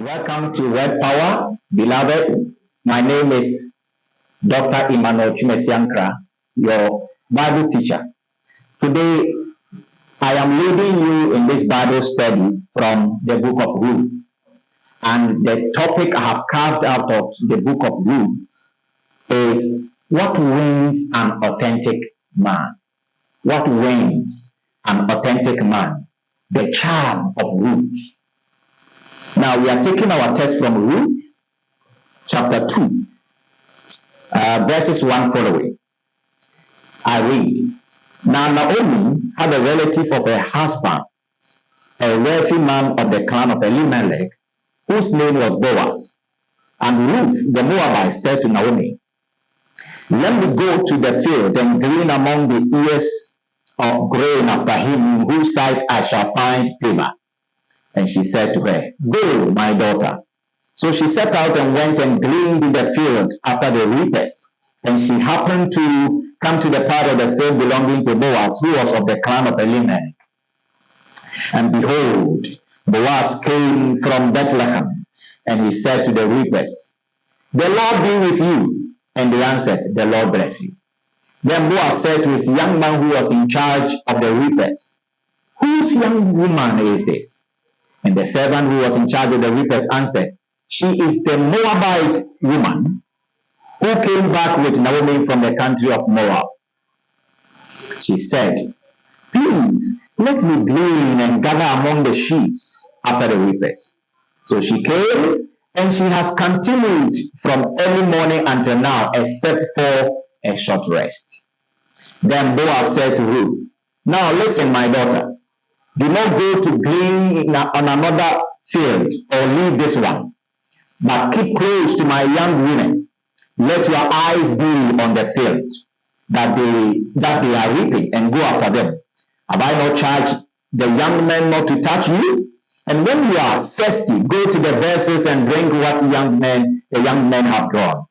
Welcome to Red Power, beloved. My name is Dr. Twumasi-Ankrah, your Bible teacher. Today, I am leading you in this Bible study from the book of Ruth. And the topic I have carved out of the book of Ruth is what wins an authentic man? What wins an authentic man? The charm of Ruth. Now, we are taking our text from Ruth, chapter 2, verses 1 following. I read, Now Naomi had a relative of her husband, a wealthy man of the clan of Elimelech, whose name was Boaz. And Ruth the Moabite said to Naomi, Let me go to the field and glean among the ears of grain after him in whose sight I shall find favor. And she said to her, Go, my daughter. So she set out and went and gleaned in the field after the reapers. And she happened to come to the part of the field belonging to Boaz, who was of the clan of Elimelech. And behold, Boaz came from Bethlehem, and he said to the reapers, The Lord be with you. And they answered, The Lord bless you. Then Boaz said to his young man who was in charge of the reapers, Whose young woman is this? And the servant who was in charge of the reapers answered, She is the Moabite woman who came back with Naomi from the country of Moab. She said, Please, let me glean and gather among the sheaves after the reapers. So she came, and she has continued from early morning until now, except for a short rest. Then Boaz said to Ruth, Now listen, my daughter. Do not go to glean on another field or leave this one, but keep close to my young women. Let your eyes be on the field that they are reaping and go after them. Have I not charged the young men not to touch you? And when you are thirsty, go to the verses and drink what the young men have drawn.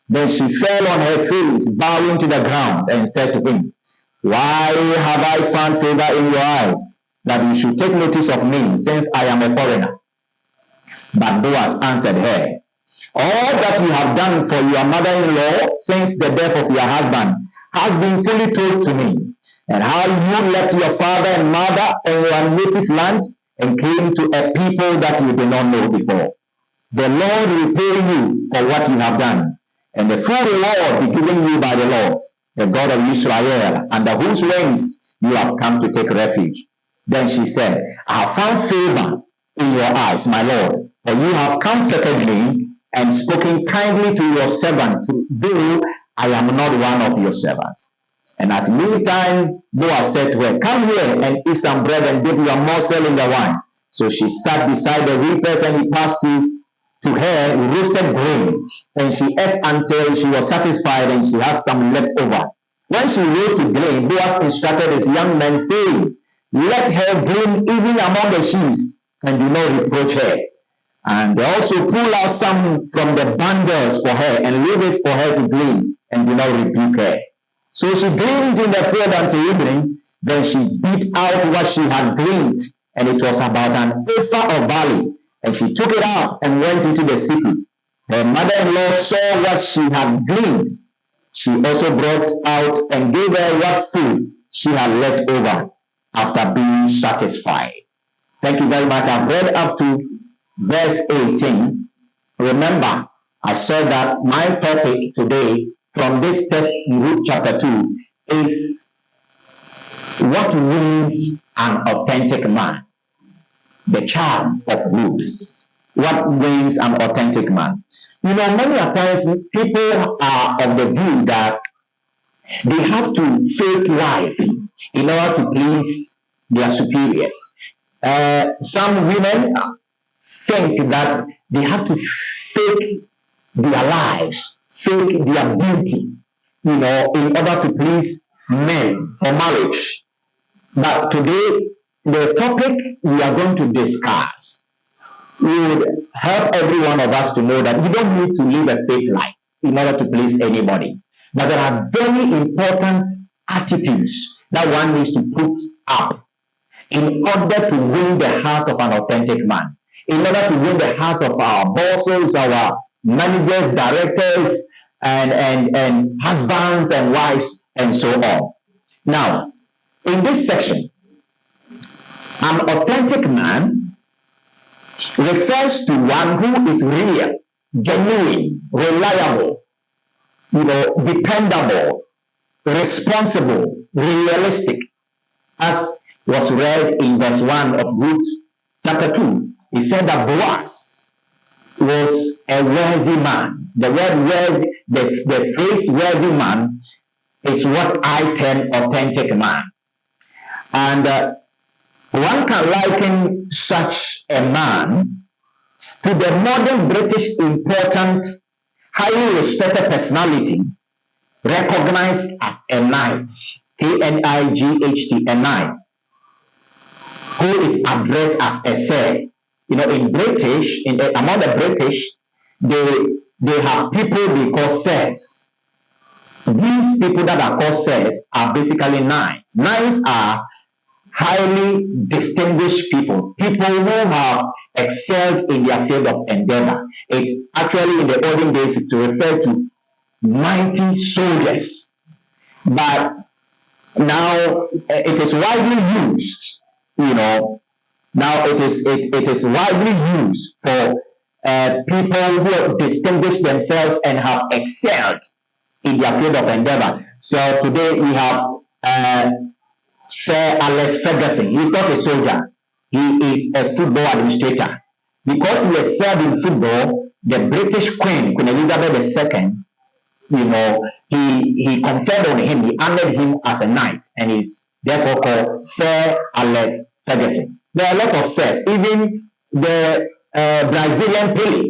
Then she fell on her face, bowing to the ground, and said to him, Why have I found favor in your eyes, that you should take notice of me, since I am a foreigner? But Boaz answered her, All that you have done for your mother-in-law since the death of your husband has been fully told to me, and how you left your father and mother and your native land and came to a people that you did not know before. The Lord will repay you for what you have done, and the full reward be given you by the Lord, the God of Israel, under whose wings you have come to take refuge. Then she said, I have found favor in your eyes, my Lord, for you have comforted me and spoken kindly to your servant, though I am not one of your servants. And at meantime, Boaz said to her, Come here and eat some bread and dip your morsel in the wine. So she sat beside the reapers, and he passed to her roasted grain. And she ate until she was satisfied, and she had some left over. When she rose to glean, Boaz instructed his young men, saying, Let her glean even among the sheaves, and do not reproach her. And they also pull out some from the bundles for her, and leave it for her to glean, and do not rebuke her. So she gleaned in the field until evening. Then she beat out what she had gleaned, and it was about an ephah of barley. And she took it out and went into the city. Her mother-in-law saw what she had gleaned. She also brought out and gave her what food she had left over after being satisfied. Thank you very much. I've read up to verse 18. Remember, I said that my topic today from this text in Luke chapter 2 is what wins an authentic man? The charm of Ruth. What wins an authentic man? You know, many times people are of the view that they have to fake life in order to please their superiors. Some women think that they have to fake their lives, fake their beauty, in order to please men for marriage. But today, the topic we are going to discuss will help every one of us to know that we don't need to live a fake life in order to please anybody. But there are very important attitudes that one needs to put up in order to win the heart of an authentic man. in order to win the heart of our bosses, our managers, directors, and husbands and wives, and so on. Now, in this section, an authentic man refers to one who is real, genuine, reliable, dependable, responsible, realistic, as was read in verse 1 of Ruth chapter 2. He said that Boaz was a worthy man. The word worthy, the phrase worthy man is what I term authentic man. And one can liken such a man to the modern British important, highly respected personality recognized as a knight, K-N-I-G-H-T, a knight, who is addressed as a sir. In British, among the British, they have people they call sirs. These people that are called sirs are basically knights. Knights are highly distinguished people who have excelled in their field of endeavor. It's actually in the olden days to refer to mighty soldiers, but now it is widely used. Now it is widely used for people who have distinguished themselves and have excelled in their field of endeavor. So today we have Sir Alex Ferguson. He's not a soldier. He is a football administrator. Because he has served in football, the British Queen Elizabeth II, he conferred on him, he honored him as a knight, and is therefore called Sir Alex Ferguson. There are a lot of sirs. Even the Brazilian Pele.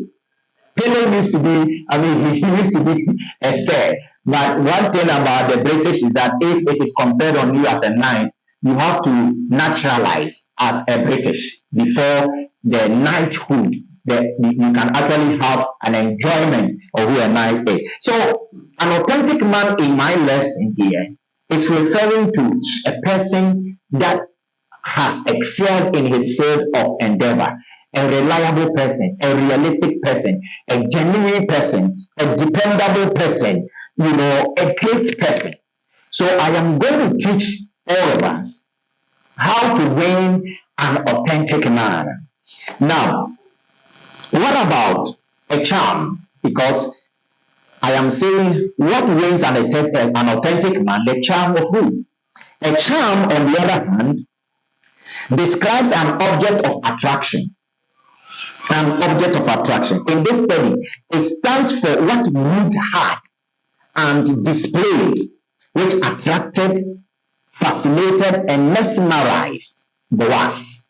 Pele used to be, he used to be a sir. But one thing about the British is that if it is conferred on you as a knight, you have to naturalize as a British before the knighthood. You can actually have an enjoyment of who a knight is. So, an authentic man in my lesson here is referring to a person that has excelled in his field of endeavor. A reliable person, a realistic person, a genuine person, a dependable person, a great person. So I am going to teach all of us how to win an authentic man. Now, what about a charm? Because I am saying what wins an authentic man, the charm of who? A charm, on the other hand, describes an object of attraction. An object of attraction. In this study, it stands for what Ruth had and displayed, which attracted, fascinated, and mesmerized Boaz.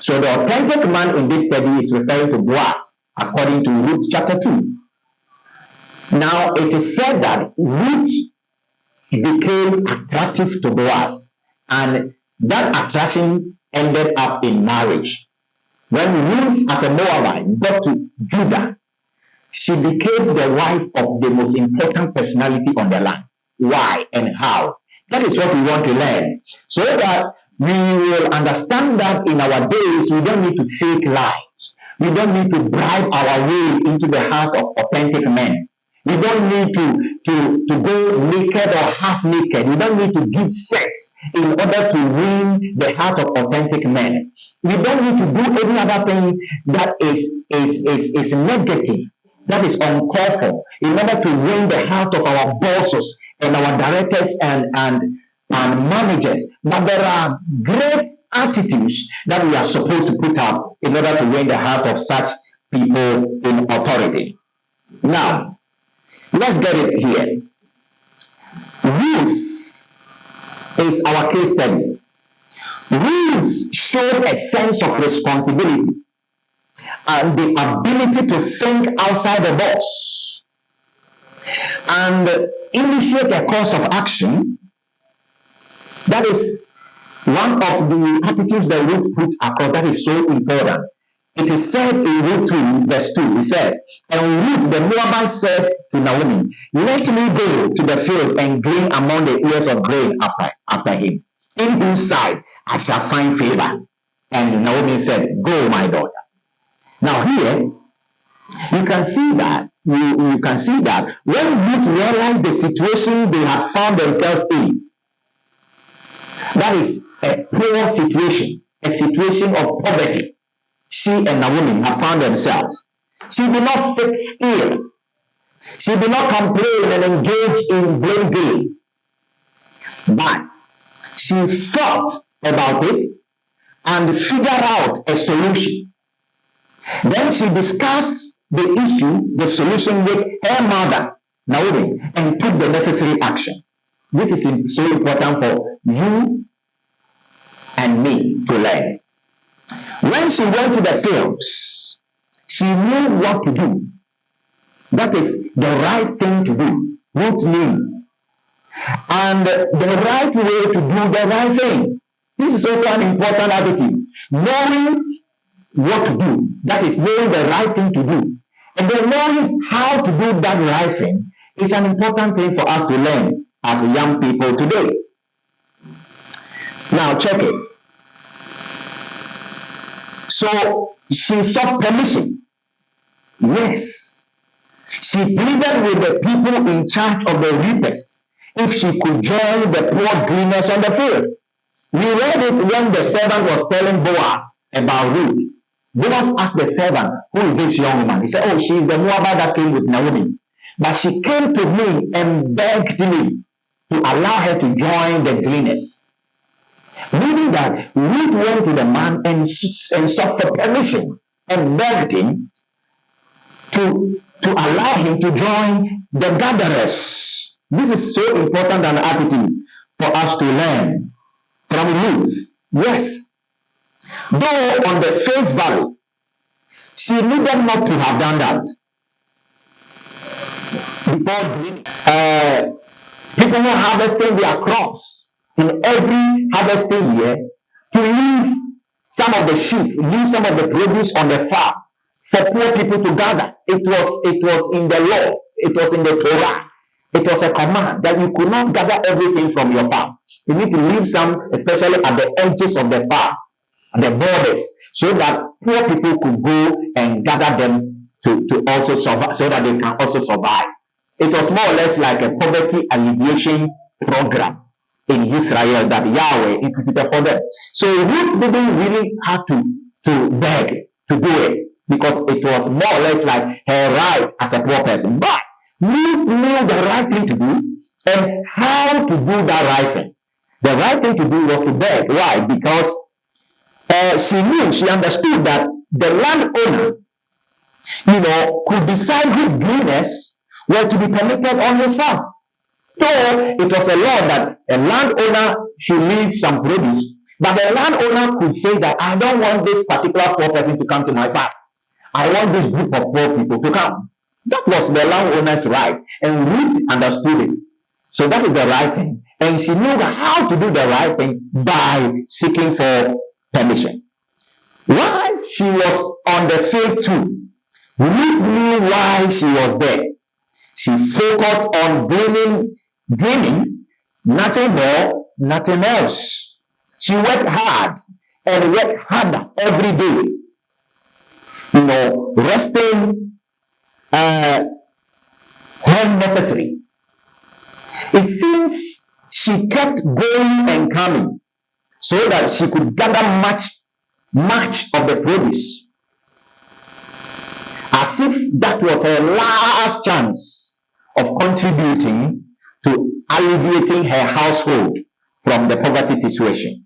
So the authentic man in this study is referring to Boaz, according to Ruth chapter 2. Now, it is said that Ruth became attractive to Boaz, and that attraction ended up in marriage. When Ruth, as a Moabite, got to Judah, she became the wife of the most important personality on the land. Why and how? That is what we want to learn. So that we will understand that in our days, we don't need to fake lives. We don't need to bribe our way into the heart of authentic men. We don't need to go naked or half naked. We don't need to give sex in order to win the heart of authentic men. We don't need to do any other thing that is negative, that is uncalled for, in order to win the heart of our bosses and our directors and managers. But there are great attitudes that we are supposed to put up in order to win the heart of such people in authority. Now, let's get it here. Ruth is our case study. Ruth showed a sense of responsibility and the ability to think outside the box and initiate a course of action. That is one of the attitudes that Ruth put across that is so important. It is said in Ruth 2, verse 2, it says, and Ruth the Moabite said to Naomi, let me go to the field and glean among the ears of grain after him, in whose sight I shall find favor. And Naomi said, go, my daughter. Now here, you can see that when youth realize the situation they have found themselves in, that is a poor situation, a situation of poverty, she and Naomi have found themselves. She did not sit still. She did not complain and engage in blame game, but she thought about it and figured out a solution. Then she discussed the issue, the solution with her mother, Naomi, and took the necessary action. This is so important for you and me to learn. When she went to the fields, she knew what to do. That is the right thing to do. Ruth knew. And the right way to do the right thing. This is also an important attitude. Knowing what to do. That is knowing the right thing to do. And then knowing how to do that right thing is an important thing for us to learn as young people today. Now check it. So she sought permission. Yes. She pleaded with the people in charge of the reapers if she could join the poor gleaners on the field. We read it when the servant was telling Boaz about Ruth. Boaz asked the servant, who is this young woman? He said, oh, she is the Moabite that came with Naomi. But she came to me and begged me to allow her to join the gleaners. Meaning that Ruth went to the man and sought for permission and begged him to allow him to join the gatherers. This is so important an attitude for us to learn from Ruth. Yes. Though on the face value, she needed not to have done that. Before people were harvesting their crops in every harvesting year, to leave some of the sheep, leave some of the produce on the farm for poor people to gather. It was in the law. It was in the Torah. It was a command that you could not gather everything from your farm. You need to leave some, especially at the edges of the farm, at the borders, so that poor people could go and gather them to also survive, so that they can also survive. It was more or less like a poverty alleviation program in Israel that Yahweh instituted for them. So Ruth didn't really have to beg to do it, because it was more or less like her right as a poor person. But Ruth knew the right thing to do and how to do that right thing. The right thing to do was to beg. Why? Because she understood that the landowner, could decide which gleaners were to be permitted on his farm. So it was a law that a landowner should leave some produce, but the landowner could say that I don't want this particular poor person to come to my farm. I want this group of poor people to come. That was the landowner's right, and Ruth understood it. So that is the right thing. And she knew how to do the right thing by seeking for permission. While she was on the field too, Ruth knew why she was there. She focused on gleaning, nothing more, nothing else. She worked hard and worked harder every day. Resting when necessary. It seems she kept going and coming so that she could gather much of the produce, as if that was her last chance of contributing to alleviating her household from the poverty situation.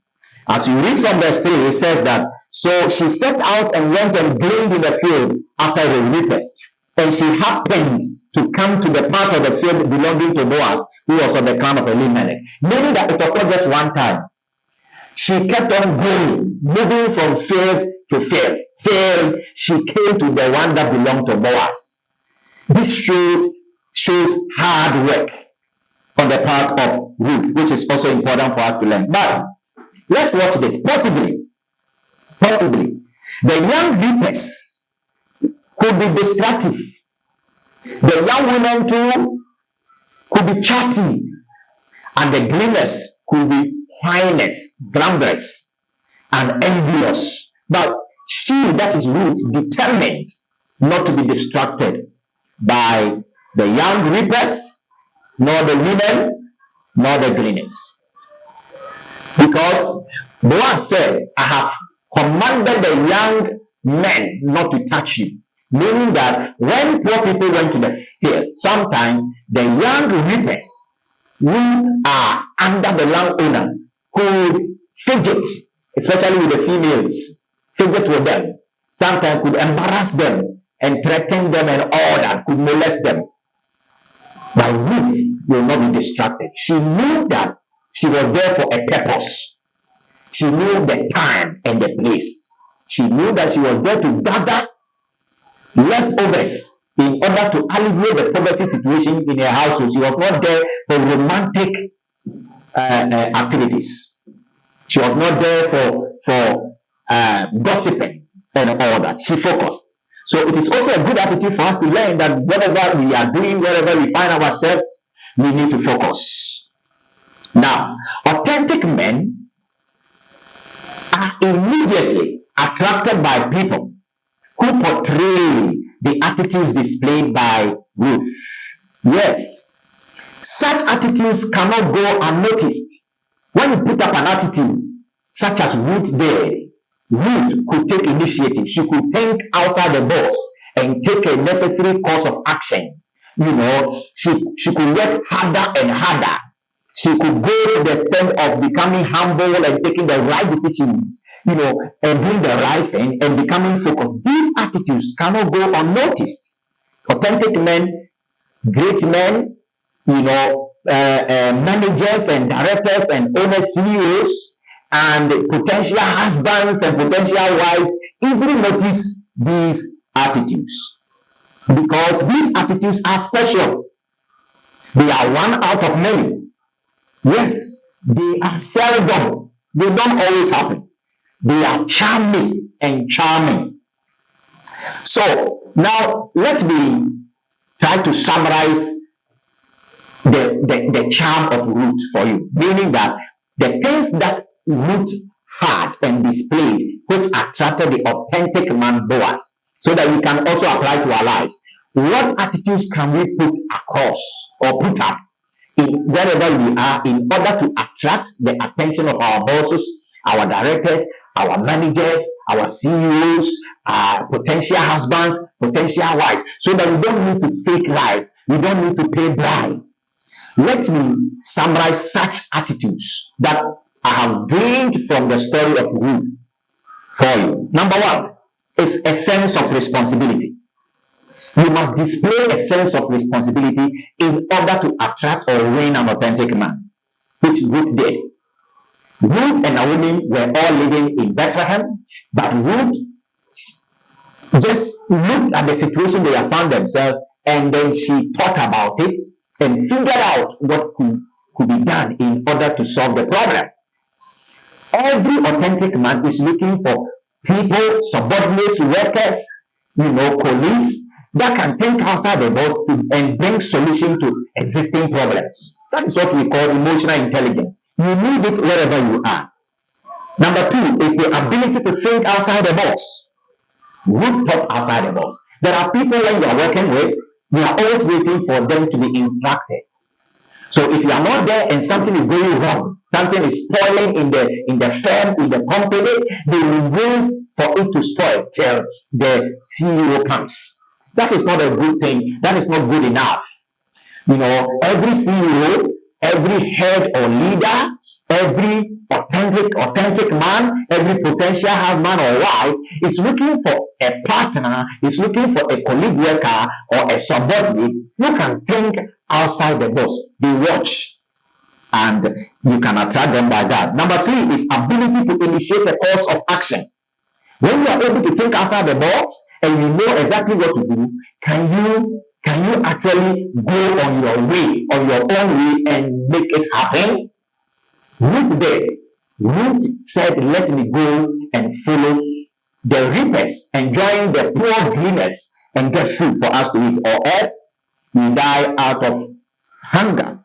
As you read from verse 3, it says that, so she set out and went and gleaned in the field after the reapers. And she happened to come to the part of the field belonging to Boaz, who was of the clan of Elimelech. Meaning that it was not just one time. She kept on going, moving from field to field. Till she came to the one that belonged to Boaz. This shows hard work on the part of Ruth, which is also important for us to learn. But let's watch this. Possibly, the young reapers could be distractive. The young women too could be chatty, and the gleaners could be whiners, grumblers, and envious. But she, that is Ruth, determined not to be distracted by the young reapers, nor the women, nor the gleaners. Because Boaz said, I have commanded the young men not to touch you. Meaning that when poor people went to the field, sometimes the young reapers who are under the landowner could fidget, especially with the females, fidget with them, sometimes could embarrass them and threaten them and all that, could molest them. But Ruth will not be distracted. She knew that she was there for a purpose. She knew the time and the place. She knew that she was there to gather leftovers in order to alleviate the poverty situation in her household. She was not there for romantic activities. She was not there for gossiping and all that. She focused. So it is also a good attitude for us to learn that whatever we are doing, wherever we find ourselves, we need to focus. Now, authentic men are immediately attracted by people who portray the attitudes displayed by Ruth. Yes, such attitudes cannot go unnoticed. When you put up an attitude such as Ruth did, Ruth could take initiative. She could think outside the box and take a necessary course of action. You know, she could work harder and harder. She could go to the extent of becoming humble and taking the right decisions, you know, and doing the right thing and becoming focused. These attitudes cannot go unnoticed. Authentic men, great men, you know, managers and directors and owners, CEOs, and potential husbands and potential wives easily notice these attitudes because these attitudes are special. They are one out of many. Yes, they are seldom. They don't always happen. They are charming and charming. So now let me try to summarize the charm of Ruth for you, meaning that the things that Ruth had and displayed which attracted the authentic man Boaz, so that we can also apply to our lives. What attitudes can we put across or put up wherever we are in order to attract the attention of our bosses, our directors, our managers, our CEOs, potential husbands, potential wives, so that we don't need to fake life, we don't need to pay bribe. Let me summarize such attitudes that I have gleaned from the story of Ruth for you. Number one is a sense of responsibility. You must display a sense of responsibility in order to attract or win an authentic man, which Ruth did. Ruth and Naomi were all living in Bethlehem, but Ruth just looked at the situation they had found themselves, and then she thought about it and figured out what could be done in order to solve the problem. Every authentic man is looking for people, subordinates, workers, colleagues that can think outside the box and bring solution to existing problems. That is what we call emotional intelligence. You need it wherever you are. Number two is the ability to think outside the box. Ruth thought outside the box. There are people when you are working with, you are always waiting for them to be instructed. So if you are not there and something is going wrong, something is spoiling in the firm, in the company, they will wait for it to spoil till the CEO comes. That is not a good thing. That is not good enough. Every CEO, every head or leader, every authentic man, every potential husband or wife is looking for a partner, is looking for a colleague worker or a subordinate who can think outside the box. They watch, and you can attract them by that. Number three is ability to initiate a course of action. When you are able to think outside the box and you know exactly what to do, can you actually go on your way, on your own way, and make it happen? Ruth did. Ruth said, let me go and follow the reapers, enjoying the poor gleaners, and get food for us to eat, or else we die out of hunger.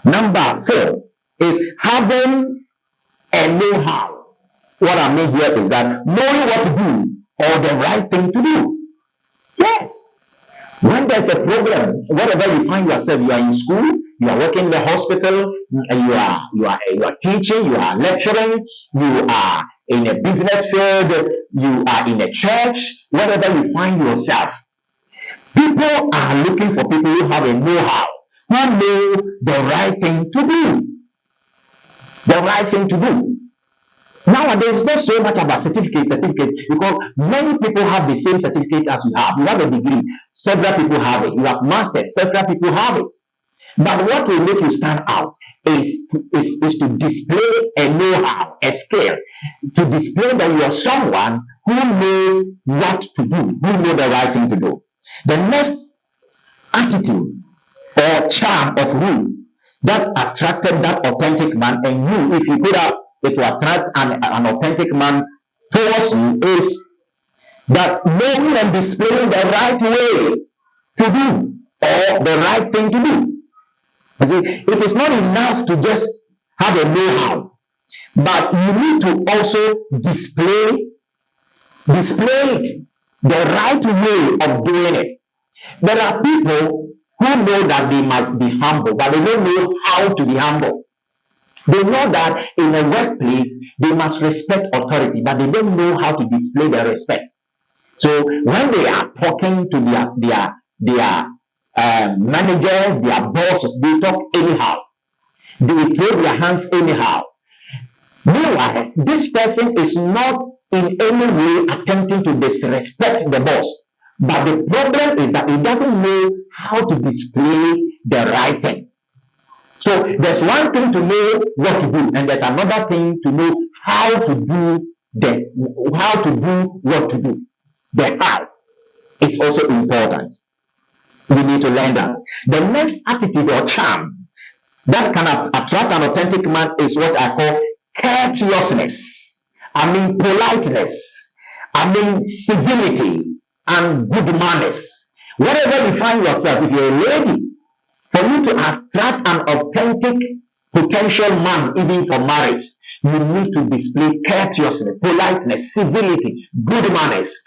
Number four is having a know-how. What I mean here is that knowing what to do or the right thing to do. Yes. When there's a problem, wherever you find yourself, you are in school, you are working in the hospital, you are teaching, you are lecturing, you are in a business field, you are in a church, wherever you find yourself, people are looking for people who have a know-how, who know the right thing to do. The right thing to do. Nowadays, it's not so much about certificates, because many people have the same certificate as you have. You have a degree, several people have it. You have masters, several people have it. But what will make you stand out is to display a know-how, a skill, to display that you are someone who know what to do, who know the right thing to do. The next attitude or charm of Ruth that attracted that authentic man, and you, if you put up, it will attract an authentic man towards you, is that knowing and displaying the right way to do or the right thing to do. You see, it is not enough to just have a know-how, but you need to also display it, the right way of doing it. There are people who know that they must be humble, but they don't know how to be humble. They know that in a workplace, they must respect authority, but they don't know how to display their respect. So when they are talking to their managers, their bosses, they talk anyhow. They throw their hands anyhow. Meanwhile, this person is not in any way attempting to disrespect the boss. But the problem is that he doesn't know how to display the right thing. So there's one thing to know what to do, and there's another thing to know how to do what to do. The how is also important. We need to learn that. The next attitude or charm that can attract an authentic man is what I call courteousness. I mean politeness. I mean civility and good manners. Wherever you find yourself, if you're a lady, for you to attract an authentic potential man, even for marriage, you need to display courteousness, politeness, civility, good manners.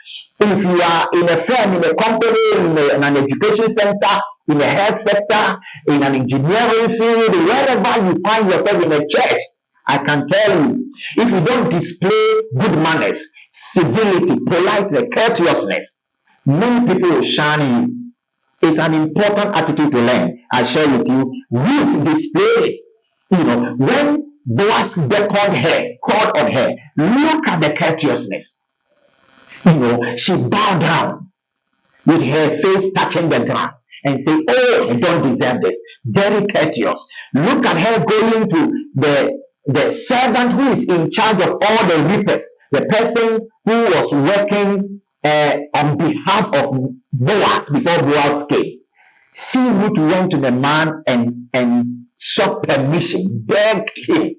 If you are in a firm, in a company, in an education center, in a health sector, in an engineering field, wherever you find yourself in a church, I can tell you, if you don't display good manners, civility, politeness, courteousness, many people will shun you. It's an important attitude to learn. I share with you. Ruth displayed it. When Boaz beckoned her, called on her, look at the courteousness. She bowed down with her face touching the ground and say, "Oh, I don't deserve this." Very courteous. Look at her going to the servant who is in charge of all the reapers, the person who was working on behalf of Boaz before Boaz came. She went to the man and sought permission, begged him.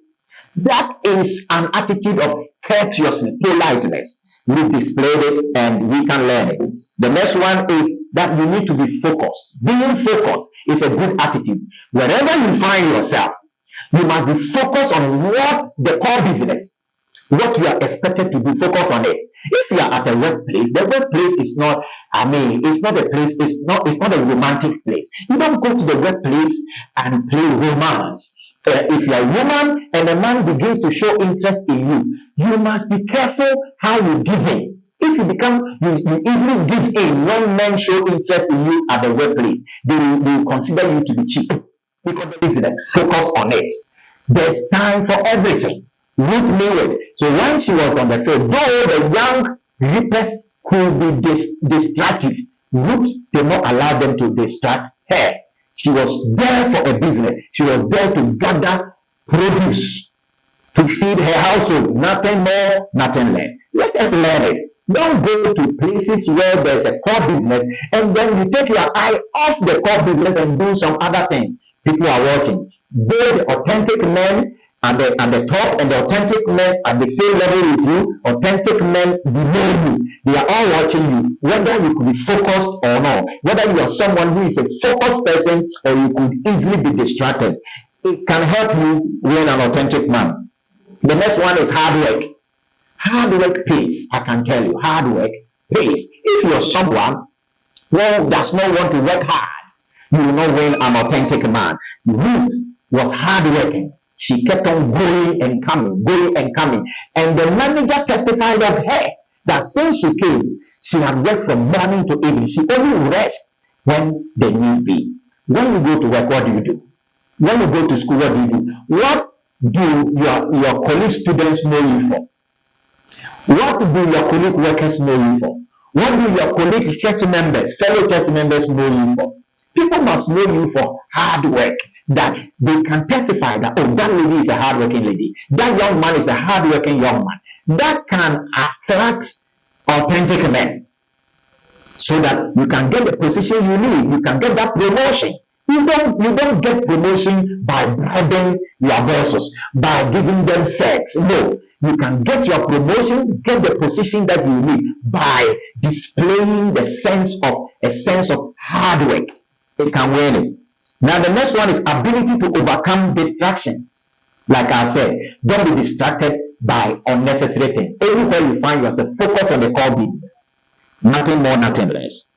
That is an attitude of courteousness, politeness. We displayed it and we can learn it. The next one is that you need to be focused. Being focused is a good attitude. Wherever you find yourself, you must be focused on what the core business, what you are expected to do, focus on it. If you are at a workplace, the workplace is not, it's not a place, it's not a romantic place. You don't go to the workplace and play romance. If you are a woman and a man begins to show interest in you, you must be careful how you give in. If you easily give in when men show interest in you at the workplace, they will consider you to be cheap. Because the business, focus on it. There's time for everything. Ruth knew it. So when she was on the field, though the young reapers could be distractive, Ruth did not allow them to distract her. She was there for a business. She was there to gather produce, to feed her household. Nothing more, nothing less. Let us learn it. Don't go to places where there's a core business and then you take your eye off the core business and do some other things. People are watching. Both the authentic men at the top and the authentic men at the same level with you, authentic men below you, they are all watching you, whether you could be focused or not, whether you are someone who is a focused person or you could easily be distracted. It can help you being an authentic man. The next one is hard work. Hard work pays. I can tell you, hard work pays. If you're someone who does not want to work hard, you will not win an authentic man. Ruth was hardworking. She kept on going and coming, going and coming. And the manager testified of her that since she came, she had worked from morning to evening. She only rests when the need be. When you go to work, what do you do? When you go to school, what do you do? What do your colleague students know you for? What do your colleague workers know you for? What do your colleague church members, fellow church members know you for? People must know you for hard work, that they can testify that, oh, that lady is a hardworking lady. That young man is a hardworking young man. That can attract authentic men so that you can get the position you need. You can get that promotion. You don't get promotion by bribing your bosses, by giving them sex. No, you can get your promotion, get the position that you need by displaying a sense of hard work. It can win it. Now the next one is ability to overcome distractions. Like I said, don't be distracted by unnecessary things. Anywhere you find yourself, focus on the core business. Nothing more, nothing less.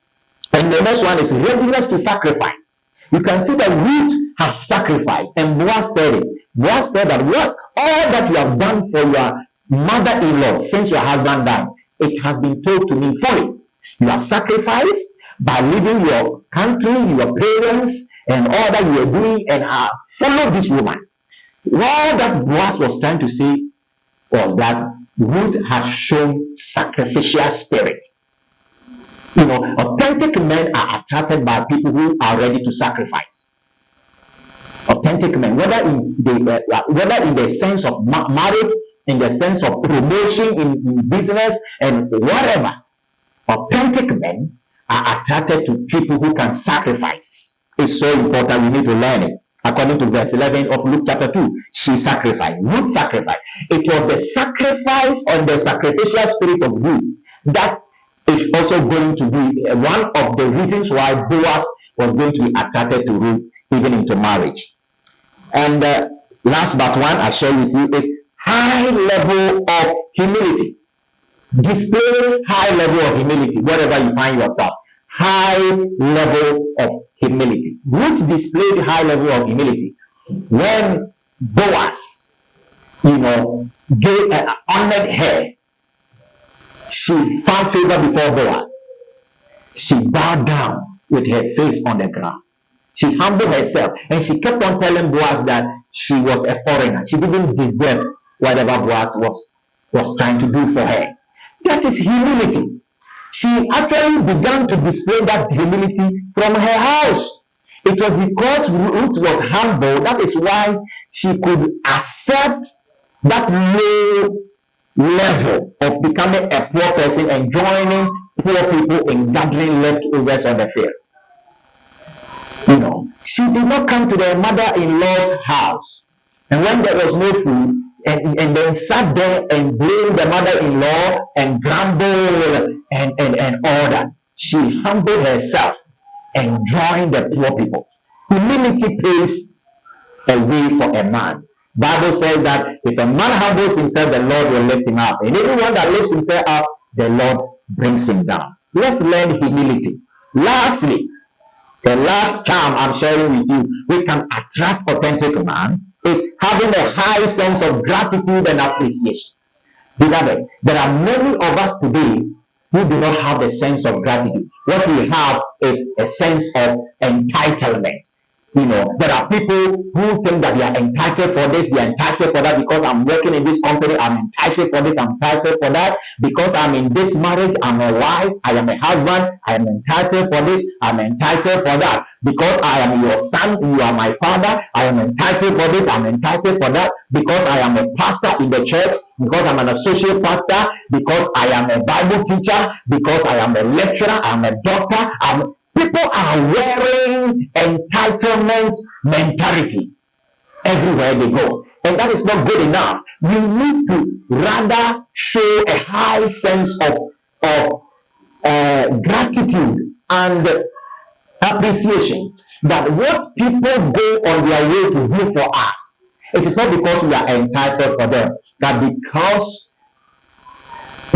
And the next one is readiness to sacrifice. You can see that Ruth has sacrificed, and Boaz said it. Boaz said that what all that you have done for your mother-in-law since your husband died, it has been told to me fully. You have sacrificed by leaving your country, your parents, and all that you are doing, and follow this woman. All that Boaz was trying to say was that Ruth has shown sacrificial spirit. You know, authentic men are attracted by people who are ready to sacrifice. Authentic men, whether in the sense of marriage, in the sense of promotion in business, and whatever, authentic men are attracted to people who can sacrifice. It's so important. We need to learn it. According to verse 11 of Luke chapter 2, she sacrificed. Ruth sacrificed. It was the sacrifice on the sacrificial spirit of Ruth that is also going to be one of the reasons why Boaz was going to be attracted to Ruth even into marriage. And last but one I share with you is high level of humility. Display high level of humility wherever you find yourself. High level of humility. Ruth displayed high level of humility when Boaz, honored her. She found favor before Boaz. She bowed down with her face on the ground. She humbled herself, and she kept on telling Boaz that she was a foreigner. She didn't deserve whatever Boaz was trying to do for her. That is humility. She actually began to display that humility from her house. It was because Ruth was humble, that is why she could accept that low level of becoming a poor person and joining poor people in gathering leftovers on the field. She did not come to the mother-in-law's house, and when there was no food, and then sat there and blamed the mother-in-law and grumbled and all that. She humbled herself and joined the poor people. Humility pays a way for a man. Bible says that if a man humbles himself, the Lord will lift him up. And everyone that lifts himself up, the Lord brings him down. Let's learn humility. Lastly, the last charm I'm sharing with you, we can attract authentic man, is having a high sense of gratitude and appreciation. Beloved, there are many of us today who do not have a sense of gratitude. What we have is a sense of entitlement. There are people who think that they are entitled for this, they are entitled for that because I'm working in this company, I'm entitled for this, I'm entitled for that. Because I'm in this marriage, I'm a wife, I am a husband, I am entitled for this, I'm entitled for that. Because I am your son, you are my father, I am entitled for this, I'm entitled for that. Because I am a pastor in the church, because I'm an associate pastor, because I am a Bible teacher, because I am a lecturer, I'm a doctor, people are wearing entitlement mentality everywhere they go, and that is not good enough. We need to rather show a high sense of gratitude and appreciation that what people go on their way to do for us, it is not because we are entitled for them, that because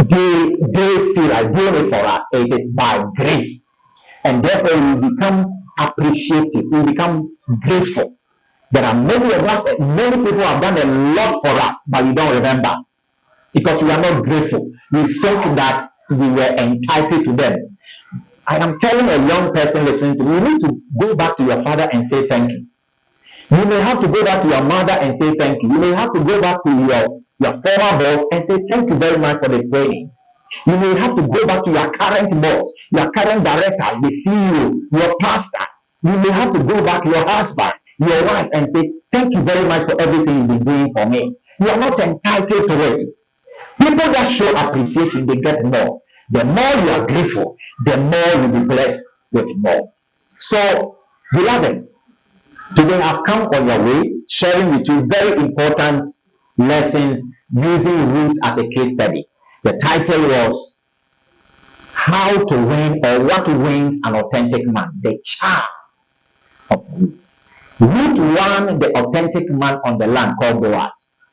they feel like doing it for us. It is by grace. And therefore we become appreciative, we become grateful. There are many of us, many people have done a lot for us, but we don't remember because we are not grateful. We think that we were entitled to them. I am telling a young person listening to me, you need to go back to your father and say thank you. You may have to go back to your mother and say thank you. You may have to go back to your former boss and say thank you very much for the training. You may have to go back to your current boss, your current director, the CEO, your pastor. You may have to go back to your husband, your wife, and say thank you very much for everything you've been doing for me. You are not entitled to it. People that show appreciation, they get more. The more you are grateful, the more you'll be blessed with more. So, beloved, today I've come on your way, sharing with you very important lessons using Ruth as a case study. The title was How to Win or What Wins an Authentic Man, the charm of Ruth. Ruth won the authentic man on the land called Boaz.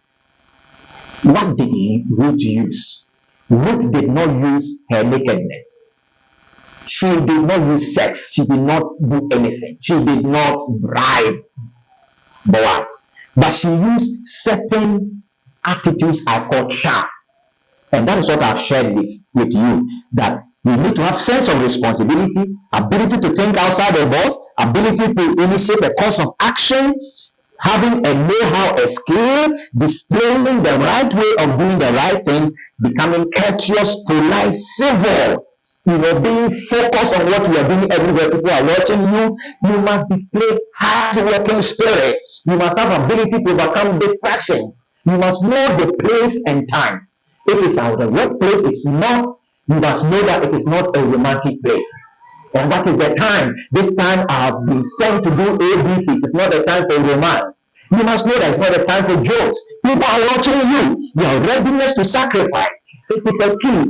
What did Ruth use? Ruth did not use her nakedness. She did not use sex. She did not do anything. She did not bribe Boaz. But she used certain attitudes I call charm. And that is what I've shared with you, that we need to have sense of responsibility, ability to think outside the box, ability to initiate a course of action, having a know-how, a skill, displaying the right way of doing the right thing, becoming courteous, polite, civil, being focused on what you are doing everywhere people are watching you. You must display hard-working spirit. You must have ability to overcome distraction. You must know the place and time. If it's out the workplace, it's not, you must know that it is not a romantic place. And that is the time. This time I have been sent to do ABC. It is not the time for romance. You must know that it's not the time for jokes. People are watching you. Your readiness to sacrifice. It is a key.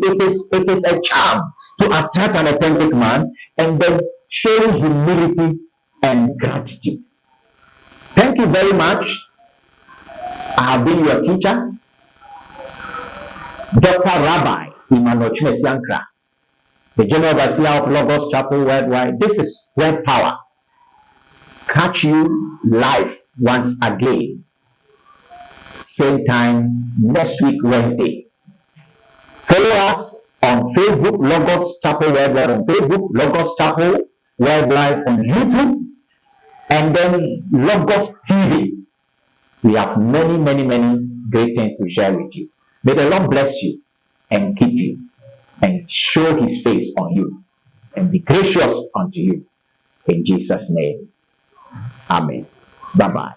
It is a charm to attract an authentic man, and then showing humility and gratitude. Thank you very much. I have been your teacher, Dr. Rabbi Twumasi-Ankrah, the General Overseer of Logos Chapel Worldwide. This is Word Power. Catch you live once again, same time next week, Wednesday. Follow us on Facebook, Logos Chapel Worldwide on Facebook, Logos Chapel Worldwide on YouTube, and then Logos TV. We have many, many, many great things to share with you. May the Lord bless you and keep you and show his face on you and be gracious unto you. In Jesus' name. Amen. Bye-bye.